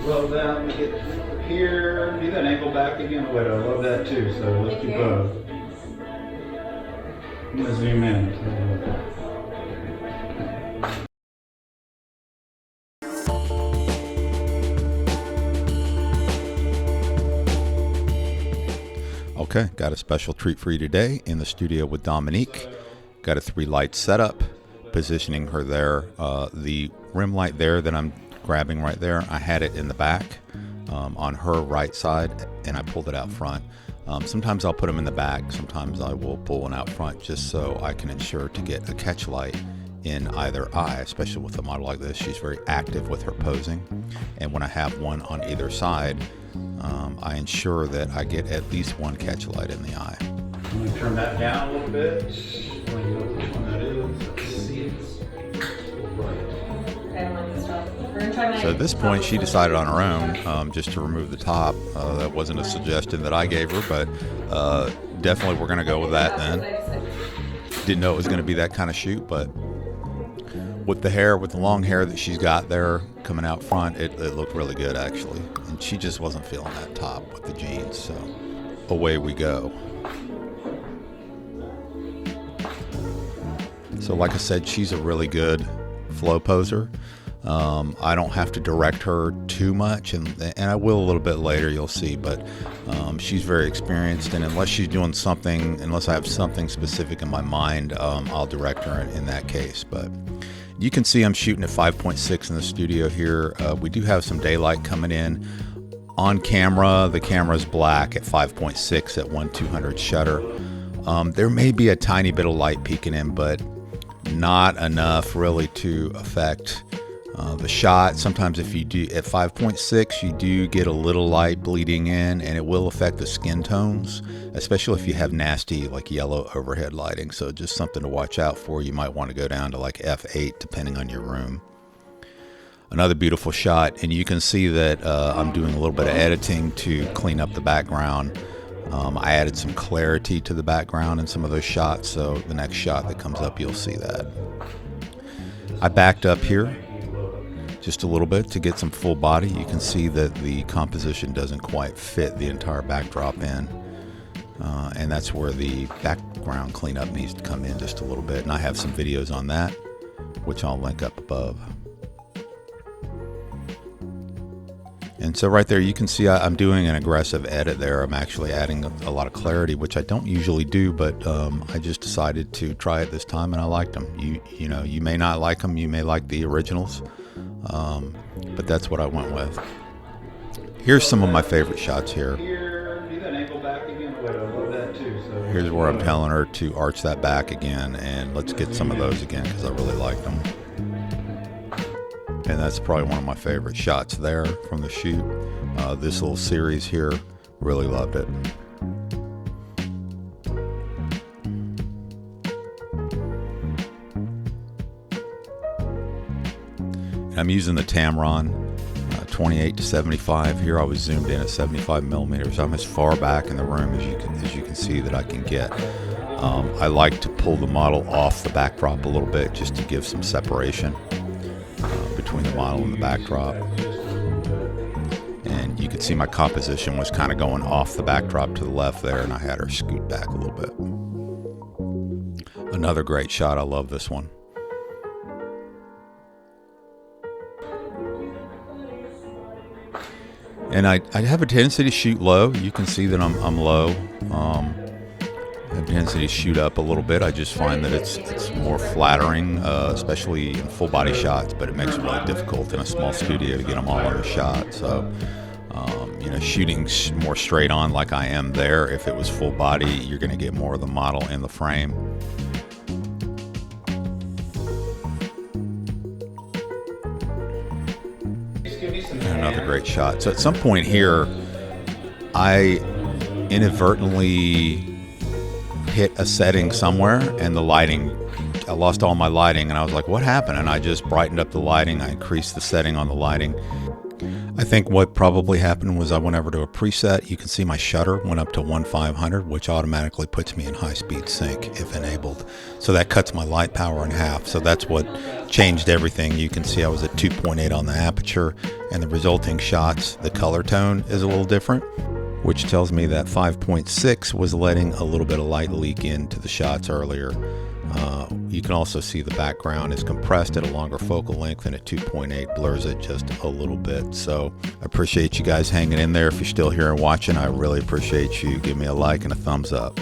Well, down, we get here, do that angle back again. Wait, I love that too, so let's do both. I'm gonna zoom in. Okay, got a special treat for you today in the studio with Dominique. Got a 3-light setup, positioning her there. The rim light there that I'm grabbing right there, I had it in the back on her right side, and I pulled it out front. Sometimes I'll put them in the back, sometimes I will pull one out front just so I can ensure to get a catch light in either eye, especially with a model like this. She's very active with her posing, and when I have one on either side, I ensure that I get at least one catch light in the eye. I'm going to turn that down a little bit. Which one that is. Let's see. So at this point, she decided on her own just to remove the top. That wasn't a suggestion that I gave her, but definitely we're going to go with that then. Didn't know it was going to be that kind of shoot, but with the long hair that she's got there coming out front, it looked really good actually. And she just wasn't feeling that top with the jeans, so away we go. So like I said, she's a really good flow poser. I don't have to direct her too much, and I will a little bit later, you'll see, but she's very experienced, and unless she's doing something, unless I have something specific in my mind, I'll direct her in that case. But you can see I'm shooting at 5.6 in the studio here. We do have some daylight coming in. On camera, the camera's black at 5.6 at 1/200 shutter. There may be a tiny bit of light peeking in, but not enough really to affect the shot. Sometimes if you do at 5.6, you do get a little light bleeding in, and it will affect the skin tones, especially if you have nasty like yellow overhead lighting. So just something to watch out for. You might want to go down to like f8 depending on your room. Another beautiful shot, and you can see that I'm doing a little bit of editing to clean up the background. I added some clarity to the background in some of those shots, so the next shot that comes up, you'll see that. I backed up here just a little bit to get some full body. You can see that the composition doesn't quite fit the entire backdrop in, and that's where the background cleanup needs to come in just a little bit, and I have some videos on that, which I'll link up above. And so right there you can see I'm doing an aggressive edit there. I'm actually adding a lot of clarity, which I don't usually do, but I just decided to try it this time, and I liked them. You know, you may not like them, you may like the originals, but that's what I went with. Here's some of my favorite shots here. Here's where I'm telling her to arch that back again, and let's get some of those again because I really liked them. And that's probably one of my favorite shots there from the shoot. This little series here, really loved it. And I'm using the Tamron 28 to 75 here. I was zoomed in at 75 millimeters. I'm as far back in the room as you can see that I can get. I like to pull the model off the backdrop a little bit just to give some separation between the model and the backdrop. And you can see my composition was kind of going off the backdrop to the left there, and I had her scoot back a little bit. Another great shot. I love this one. And I have a tendency to shoot low. You can see that I'm low. I have a tendency to shoot up a little bit. I just find that it's more flattering, especially in full body shots, but it makes it really difficult in a small studio to get them all in a shot. So, you know, shooting more straight on like I am there, if it was full body, you're going to get more of the model in the frame. And another great shot. So at some point here, I inadvertently hit a setting somewhere, and the lighting, I lost all my lighting, and I was like, what happened? And I just brightened up the lighting. I increased the setting on the lighting, I think what probably happened was I went over to a preset. You can see my shutter went up to 1/500, which automatically puts me in high-speed sync if enabled. So that cuts my light power in half. So that's what changed everything. You can see I was at 2.8 on the aperture, and the resulting shots, the color tone is a little different, which tells me that 5.6 was letting a little bit of light leak into the shots earlier. You can also see the background is compressed at a longer focal length, and at 2.8 blurs it just a little bit. So I appreciate you guys hanging in there. If you're still here and watching, I really appreciate you. Give me a like and a thumbs up.